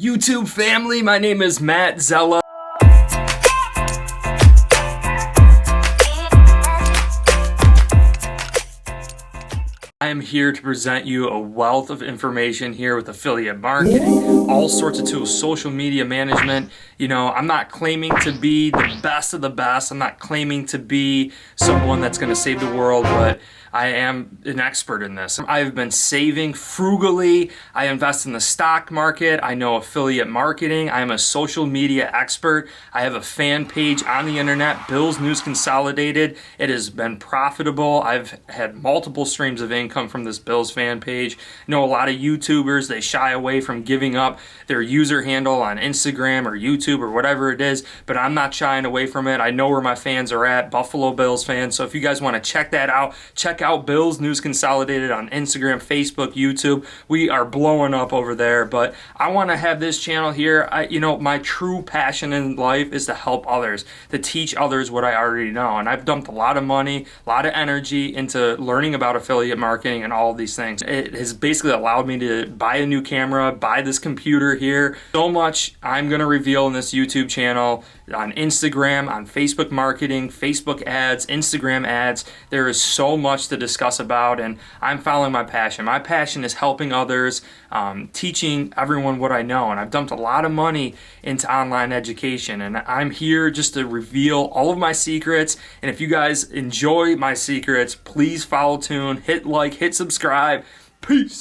YouTube family, my name is Matt Zella. I am here to present you a wealth of information here with affiliate marketing, all sorts of tools, social media management. You know, I'm not claiming to be the best of the best. I'm not claiming to be someone that's going to save the world, but I am an expert in this. I've been saving frugally. I invest in the stock market. I know affiliate marketing. I am a social media expert. I have a fan page on the internet, Bills News Consolidated. It has been profitable. I've had multiple streams of income from this Bills fan page. I know a lot of YouTubers, they shy away from giving up their user handle on Instagram or YouTube or whatever it is, but I'm not shying away from it. I know where my fans are at, Buffalo Bills fans. So if you guys want to check that out, check out Bills News Consolidated on Instagram, Facebook, YouTube. We are blowing up over there, but I want to have this channel here. My true passion in life is to help others, to teach others what I already know. And I've dumped a lot of money, a lot of energy into learning about affiliate marketing and all of these things. It has basically allowed me to buy a new camera, buy this computer here. So much I'm going to reveal in this YouTube channel, on Instagram, on Facebook marketing, Facebook ads, Instagram ads. There is so much to discuss about, and I'm following my passion. My passion is helping others, teaching everyone what I know, and I've dumped a lot of money into online education, and I'm here just to reveal all of my secrets. And if you guys enjoy my secrets, please follow tune, hit like, hit subscribe. Peace.